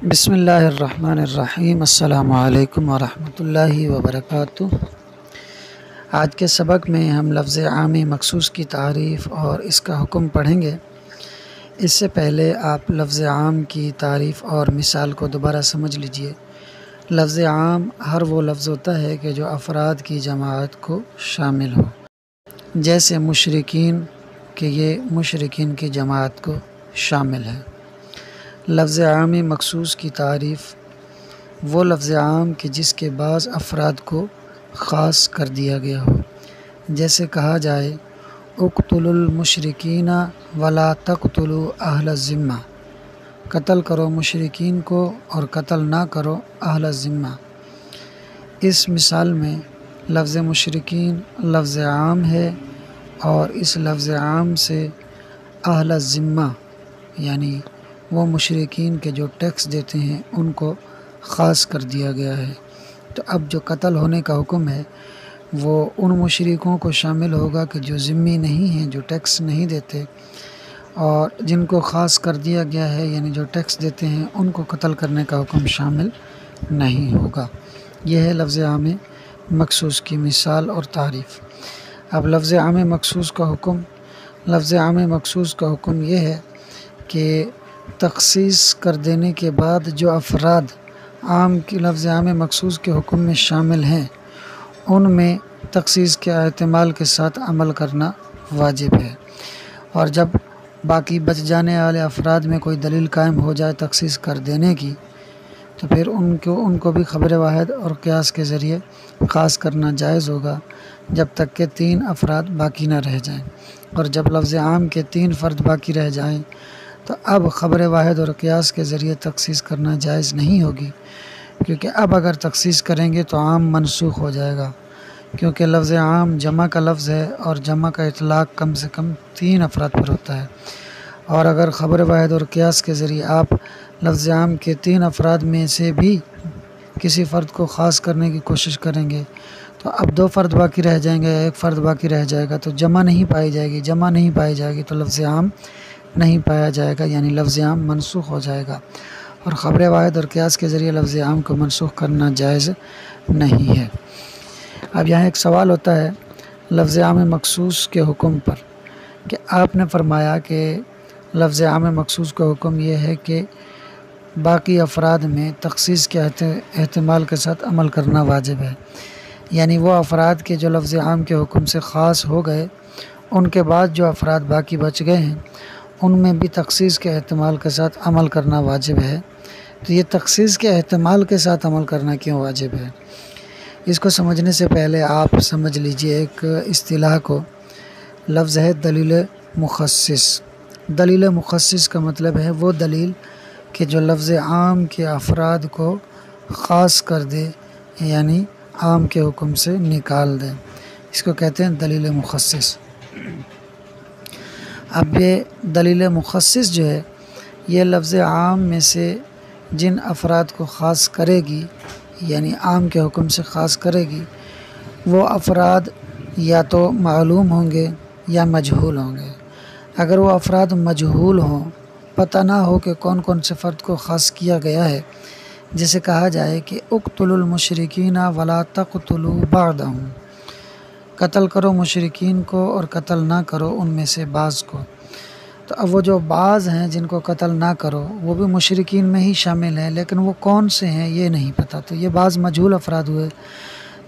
بسم اللہ الرحمن الرحیم۔ السلام علیکم ورحمۃ اللہ وبرکاتہ۔ آج کے سبق میں ہم لفظ عام مخصوص کی تعریف اور اس کا حکم پڑھیں گے۔ اس سے پہلے آپ لفظ عام کی تعریف اور مثال کو دوبارہ سمجھ لیجئے۔ لفظ عام ہر وہ لفظ ہوتا ہے کہ جو افراد کی جماعت کو شامل ہو، جیسے مشرکین کہ یہ مشرکین کی جماعت کو شامل ہے۔ لفظ عام مخصوص کی تعریف وہ لفظ عام کہ جس کے بعض افراد کو خاص کر دیا گیا ہو، جیسے کہا جائے اقتلوا المشرکین ولا تقتلوا اہل الذمہ، قتل کرو مشرکین کو اور قتل نہ کرو اہل الذمہ۔ اس مثال میں لفظ مشرکین لفظ عام ہے اور اس لفظ عام سے اہل الذمہ یعنی وہ مشرکین کے جو ٹیکس دیتے ہیں ان کو خاص کر دیا گیا ہے۔ تو اب جو قتل ہونے کا حکم ہے وہ ان مشرکوں کو شامل ہوگا کہ جو ذمہ نہیں ہیں، جو ٹیکس نہیں دیتے، اور جن کو خاص کر دیا گیا ہے یعنی جو ٹیکس دیتے ہیں ان کو قتل کرنے کا حکم شامل نہیں ہوگا۔ یہ ہے لفظ عام مخصوص کی مثال اور تعریف۔ اب لفظ عام مخصوص کا حکم، لفظ عام مخصوص کا حکم یہ ہے کہ تخصیص کر دینے کے بعد جو افراد عام کی لفظ عام مخصوص کے حکم میں شامل ہیں ان میں تخصیص کے احتمال کے ساتھ عمل کرنا واجب ہے، اور جب باقی بچ جانے والے افراد میں کوئی دلیل قائم ہو جائے تخصیص کر دینے کی تو پھر ان کو بھی خبر واحد اور قیاس کے ذریعے خاص کرنا جائز ہوگا جب تک کہ 3 افراد باقی نہ رہ جائیں، اور جب لفظ عام کے 3 فرد باقی رہ جائیں تو اب خبر واحد اور قیاس کے ذریعے تخصیص کرنا جائز نہیں ہوگی، کیونکہ اب اگر تخصیص کریں گے تو عام منسوخ ہو جائے گا، کیونکہ لفظ عام جمع کا لفظ ہے اور جمع کا اطلاق کم سے کم 3 افراد پر ہوتا ہے، اور اگر خبر واحد اور قیاس کے ذریعے آپ لفظ عام کے 3 افراد میں سے بھی کسی فرد کو خاص کرنے کی کوشش کریں گے تو اب 2 فرد باقی رہ جائیں گے، 1 فرد باقی رہ جائے گا، تو جمع نہیں پائی جائے گی، جمع نہیں پائی جائے گی تو لفظ عام نہیں پایا جائے گا، یعنی لفظ عام منسوخ ہو جائے گا، اور خبر واحد اور قیاس کے ذریعے لفظ عام کو منسوخ کرنا جائز نہیں ہے۔ اب یہاں ایک سوال ہوتا ہے لفظ عام مخصوص کے حکم پر کہ آپ نے فرمایا کہ لفظ عام مخصوص کا حکم یہ ہے کہ باقی افراد میں تخصیص کے احتمال کے ساتھ عمل کرنا واجب ہے، یعنی وہ افراد کے جو لفظ عام کے حکم سے خاص ہو گئے ان کے بعد جو افراد باقی بچ گئے ہیں ان میں بھی تخصیص کے احتمال کے ساتھ عمل کرنا واجب ہے۔ تو یہ تخصیص کے احتمال کے ساتھ عمل کرنا کیوں واجب ہے؟ اس کو سمجھنے سے پہلے آپ سمجھ لیجئے ایک اصطلاح کو، لفظ ہے دلیل مخصص۔ دلیل مخصص کا مطلب ہے وہ دلیل کہ جو لفظ عام کے افراد کو خاص کر دے، یعنی عام کے حکم سے نکال دے، اس کو کہتے ہیں دلیل مخصص۔ اب یہ دلیل مخصص جو ہے یہ لفظ عام میں سے جن افراد کو خاص کرے گی، یعنی عام کے حکم سے خاص کرے گی، وہ افراد یا تو معلوم ہوں گے یا مجہول ہوں گے۔ اگر وہ افراد مجہول ہوں، پتہ نہ ہو کہ کون کون سے فرد کو خاص کیا گیا ہے، جسے کہا جائے کہ اقتلوا المشرکین ولا تقتلوا بعضهم، قتل کرو مشرکین کو اور قتل نہ کرو ان میں سے بعض کو، تو اب وہ جو بعض ہیں جن کو قتل نہ کرو وہ بھی مشرکین میں ہی شامل ہیں، لیکن وہ کون سے ہیں یہ نہیں پتہ، تو یہ بعض مجہول افراد ہوئے۔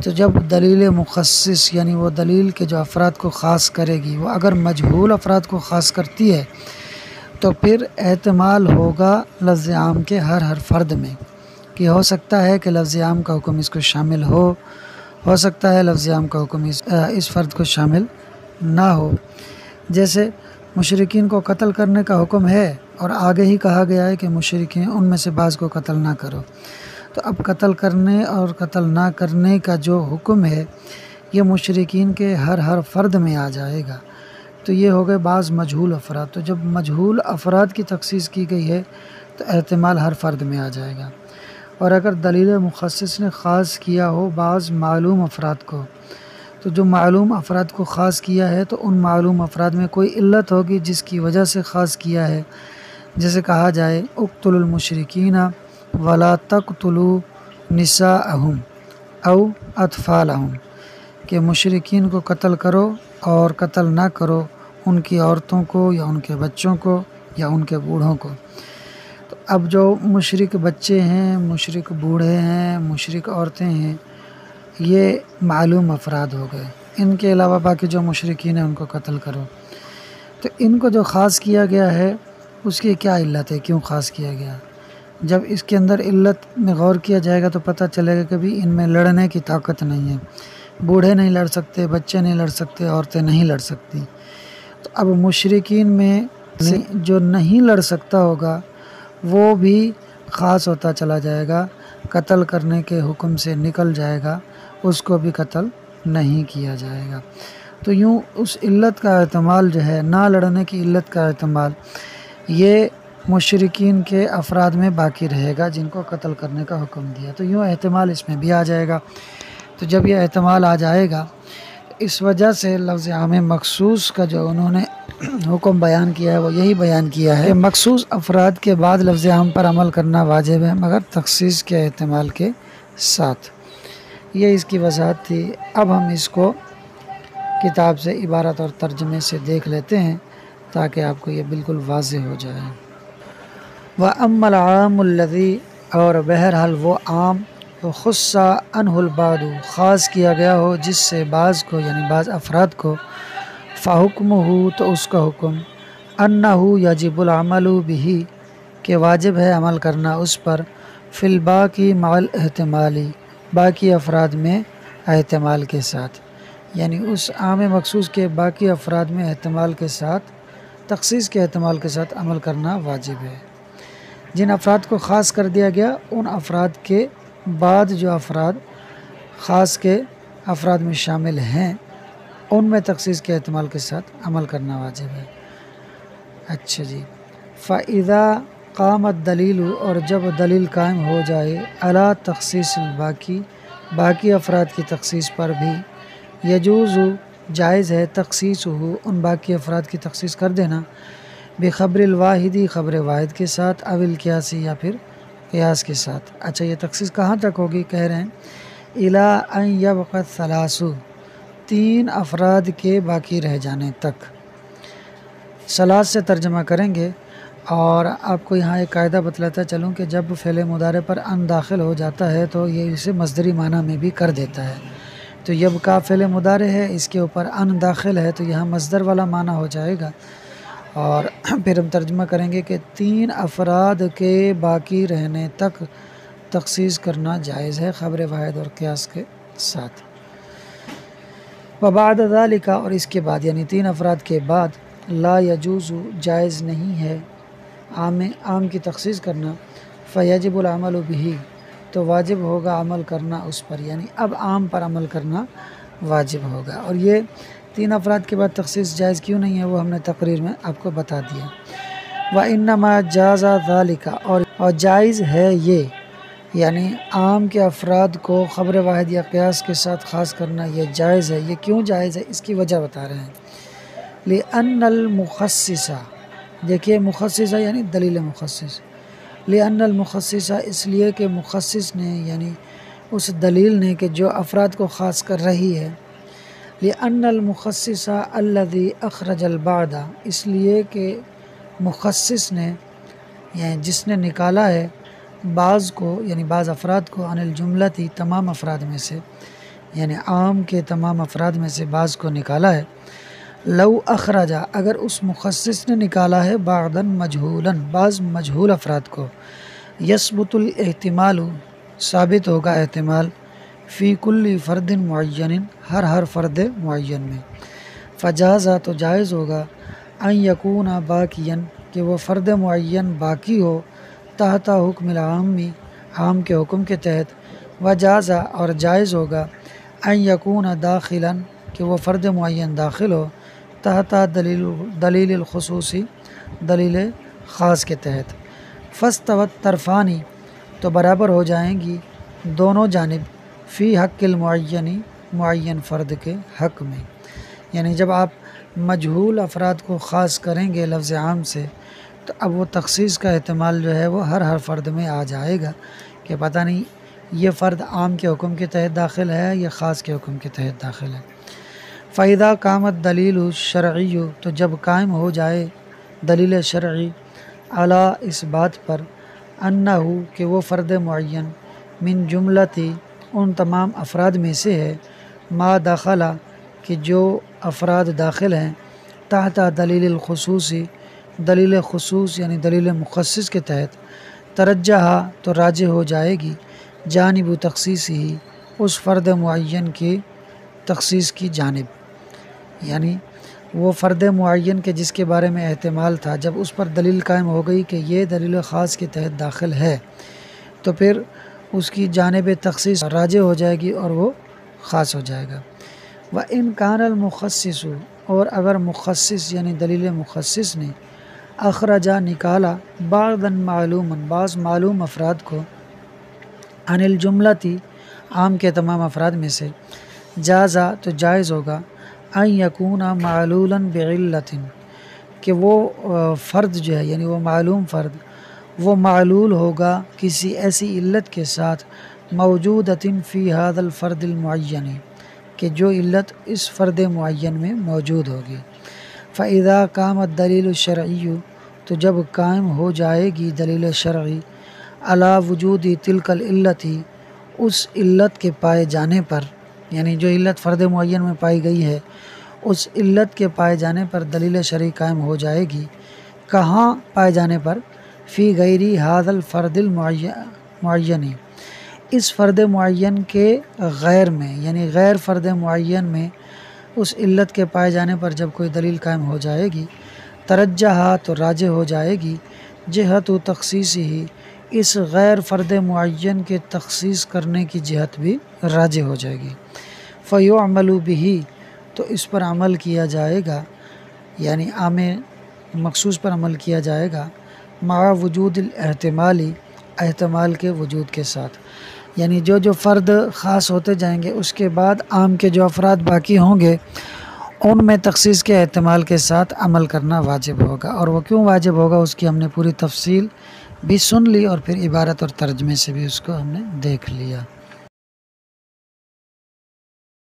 تو جب دلیل مخصص یعنی وہ دلیل کے جو افراد کو خاص کرے گی وہ اگر مجہول افراد کو خاص کرتی ہے تو پھر احتمال ہوگا لفظ عام کے ہر فرد میں، کہ ہو سکتا ہے کہ لفظ عام کا حکم اس کو شامل ہو سکتا ہے لفظ عام کا حکم اس فرد کو شامل نہ ہو۔ جیسے مشرکین کو قتل کرنے کا حکم ہے اور آگے ہی کہا گیا ہے کہ مشرکین ان میں سے بعض کو قتل نہ کرو، تو اب قتل کرنے اور قتل نہ کرنے کا جو حکم ہے یہ مشرکین کے ہر فرد میں آ جائے گا، تو یہ ہو گئے بعض مجہول افراد۔ تو جب مجہول افراد کی تخصیص کی گئی ہے تو احتمال ہر فرد میں آ جائے گا، اور اگر دلیل مخصص نے خاص کیا ہو بعض معلوم افراد کو، تو جو معلوم افراد کو خاص کیا ہے تو ان معلوم افراد میں کوئی علت ہوگی جس کی وجہ سے خاص کیا ہے، جیسے کہا جائے اقتلوا المشرکین ولا تقتلوا نساءہم او اطفالہم، کہ مشرکین کو قتل کرو اور قتل نہ کرو ان کی عورتوں کو یا ان کے بچوں کو یا ان کے بوڑھوں کو۔ تو اب جو مشرک بچے ہیں، مشرک بوڑھے ہیں، مشرک عورتیں ہیں، یہ معلوم افراد ہو گئے۔ ان کے علاوہ باقی جو مشرکین ہیں ان کو قتل کرو۔ تو ان کو جو خاص کیا گیا ہے اس کی کیا علت ہے، کیوں خاص کیا گیا؟ جب اس کے اندر علت میں غور کیا جائے گا تو پتہ چلے گا کہ بھی ان میں لڑنے کی طاقت نہیں ہے، بوڑھے نہیں لڑ سکتے، بچے نہیں لڑ سکتے، عورتیں نہیں لڑ سکتی۔ تو اب مشرکین میں سے جو نہیں لڑ سکتا ہوگا وہ بھی خاص ہوتا چلا جائے گا، قتل کرنے کے حکم سے نکل جائے گا، اس کو بھی قتل نہیں کیا جائے گا۔ تو یوں اس علت کا احتمال جو ہے، نہ لڑنے کی علت کا احتمال، یہ مشرکین کے افراد میں باقی رہے گا جن کو قتل کرنے کا حکم دیا۔ تو یوں احتمال اس میں بھی آ جائے گا۔ تو جب یہ احتمال آ جائے گا، اس وجہ سے لفظ عام مخصوص کا جو انہوں نے حکم بیان کیا ہے وہ یہی بیان کیا ہے کہ مخصوص افراد کے بعد لفظ عام پر عمل کرنا واجب ہے، مگر تخصیص کے احتمال کے ساتھ۔ یہ اس کی وضاحت تھی۔ اب ہم اس کو کتاب سے عبارت اور ترجمے سے دیکھ لیتے ہیں تاکہ آپ کو یہ بالکل واضح ہو جائے۔ وَأَمَّا الْعَامُ الَّذِي، اور بہرحال وہ عام خُصَّ عَنْهُ الْبَعْضُ، خاص کیا گیا ہو جس سے بعض کو یعنی بعض افراد کو، فَحُكْمُهُ، تو اس کا حکم، أَنَّهُ يَجِبُ الْعَمَلُ بِهِ، کہ واجب ہے عمل کرنا اس پر، فِي الْبَاقِي مَعَ الْاحْتِمَالِ، باقی افراد میں احتمال کے ساتھ، یعنی اس عام مخصوص کے باقی افراد میں احتمال کے ساتھ، تخصیص کے احتمال کے ساتھ عمل کرنا واجب ہے۔ جن افراد کو خاص کر دیا گیا ان افراد کے بعد جو افراد خاص کے افراد میں شامل ہیں ان میں تخصیص کے احتمال کے ساتھ عمل کرنا واجب ہے۔ اچھا جی، فَإِذَا قَامَ الدَّلِيلُ، اور جب دلیل قائم ہو جائے، عَلَىٰ تخصیص الباقی، باقی افراد کی تخصیص پر بھی، یجوز، جائز ہے، تخصیص ہو، ان باقی افراد کی تخصیص کر دینا، بخبر الواحدی، خبر واحد کے ساتھ، او القیاسی، یا پھر قیاس کے ساتھ۔ اچھا، یہ تخصیص کہاں تک ہوگی؟ کہہ رہے ہیں اِلیٰ ان یبقی الثلاث، تین افراد کے باقی رہ جانے تک۔ ثلاث سے ترجمہ کریں گے، اور آپ کو یہاں ایک قاعدہ بتلاتا چلوں کہ جب فعل مضارع پر ان داخل ہو جاتا ہے تو یہ اسے مصدری معنی میں بھی کر دیتا ہے۔ تو یبقی فعل مضارع ہے، اس کے اوپر ان داخل ہے تو یہاں مصدر والا معنی ہو جائے گا، اور پھر ہم ترجمہ کریں گے کہ تین افراد کے باقی رہنے تک تخصیص کرنا جائز ہے، خبر واحد اور قیاس کے ساتھ۔ وبعد ذالک، اور اس کے بعد یعنی تین افراد کے بعد، لا یجوز، جائز نہیں ہے، عام کی تخصیص کرنا، فیجب العمل بہ، تو واجب ہوگا عمل کرنا اس پر، یعنی اب عام پر عمل کرنا واجب ہوگا۔ اور یہ تین افراد کے بعد تخصیص جائز کیوں نہیں ہے وہ ہم نے تقریر میں آپ کو بتا دیا۔ وَإِنَّمَا جَازَ ذَلِكَ، اور جائز ہے یہ، یعنی عام کے افراد کو خبر واحد یا قیاس کے ساتھ خاص کرنا یہ جائز ہے۔ یہ کیوں جائز ہے اس کی وجہ بتا رہے ہیں۔ لِأَنَّ الْمُخَصِّصَ، دیکھیے مخصصہ یعنی دلیل مخصص، لِأَنَّ الْمُخَصِّصَ، اس لیے کہ مخصص نے یعنی اس دلیل نے کہ جو افراد کو خاص کر رہی ہے، لِأَنَّ الْمُخَصِّصَ الَّذِي أَخْرَجَ الْبَعْضَ، اس لیے کہ مخصص نے یعنی جس نے نکالا ہے بعض کو یعنی بعض افراد کو، عن الجملتی، تمام افراد میں سے، یعنی عام کے تمام افراد میں سے بعض کو نکالا ہے، لو اخرجا، اگر اس مخصص نے نکالا ہے، بعضاً مجہولاً، بعض مجہول افراد کو، یثبت الاحتمال، ثابت ہوگا احتمال، فی کل فرد معین، ہر فرد معین میں، فجازا، تو جائز ہوگا، ان یکون باقیا، کہ وہ فرد معین باقی ہو، تحت حکم العامی، عام کے حکم کے تحت، وجازا، اور جائز ہوگا، ان یکون داخلا، کہ وہ فرد معین داخل ہو، تحت دلیل الخصوصی، دلیل خاص کے تحت، فاستوت طرفانی، تو برابر ہو جائیں گی دونوں جانب، فی حق المعین، معین فرد کے حق میں۔ یعنی جب آپ مجہول افراد کو خاص کریں گے لفظ عام سے تو اب وہ تخصیص کا احتمال جو ہے وہ ہر فرد میں آ جائے گا کہ پتہ نہیں یہ فرد عام کے حکم کے تحت داخل ہے یا خاص کے حکم کے تحت داخل ہے۔ فَإِذَا قَامَتْ دَلِيلُ الشَّرْعِيُّ تو جب قائم ہو جائے دلیل شرعی علی اس بات پر انہو کہ وہ فرد معین من جملتی ان تمام افراد میں سے ہے ما داخلہ کہ جو افراد داخل ہیں تحت دلیل الخصوصی دلیل خصوص یعنی دلیل مخصص کے تحت ترجح تو راجع ہو جائے گی جانب تخصیص ہی اس فرد معین کی تخصیص کی جانب، یعنی وہ فرد معین کے جس کے بارے میں احتمال تھا جب اس پر دلیل قائم ہو گئی کہ یہ دلیل خاص کے تحت داخل ہے تو پھر اس کی جانب تخصیص راجع ہو جائے گی اور وہ خاص ہو جائے گا۔ وَإِنْ كَانَ الْمُخَصِّصُ اور اگر مخصص یعنی دلیل مخصص نے اخرجا نکالا بعضاً معلوماً بعض معلوم افراد کو عن الجملتی عام کے تمام افراد میں سے جازا تو جائز ہوگا ان یکون معلولا بعلت کہ وہ فرد جو ہے یعنی وہ معلوم فرد وہ معلول ہوگا کسی ایسی علت کے ساتھ موجودۃ فی هذا الفرد المعین کہ جو علت اس فرد معین میں موجود ہوگی۔ فَإِذَا قَامَ الدَّلِيلُ الشَّرْعِيُّ تو جب قائم ہو جائے گی دلیل شرعی علی وجود تلک العلت اس علت کے پائے جانے پر، یعنی جو علت فرد معین میں پائی گئی ہے اس علت کے پائے جانے پر دلیل شرعی قائم ہو جائے گی۔ کہاں پائے جانے پر؟ فی غیر ھذا الفرد المعین اس فرد معین کے غیر میں، یعنی غیر فرد معین میں اس علت کے پائے جانے پر جب کوئی دلیل قائم ہو جائے گی ترجح تو راجع ہو جائے گی جہت و تخصیص ہی اس غیر فرد معین کے تخصیص کرنے کی جہت بھی راجع ہو جائے گی۔ فَيُعْمَلُ بِهِ تو اس پر عمل کیا جائے گا، یعنی عام مخصوص پر عمل کیا جائے گا مع وجود الاحتمالی احتمال کے وجود کے ساتھ، یعنی جو فرد خاص ہوتے جائیں گے اس کے بعد عام کے جو افراد باقی ہوں گے ان میں تخصیص کے احتمال کے ساتھ عمل کرنا واجب ہوگا۔ اور وہ کیوں واجب ہوگا اس کی ہم نے پوری تفصیل بھی سن لی اور پھر عبارت اور ترجمے سے بھی اس کو ہم نے دیکھ لیا۔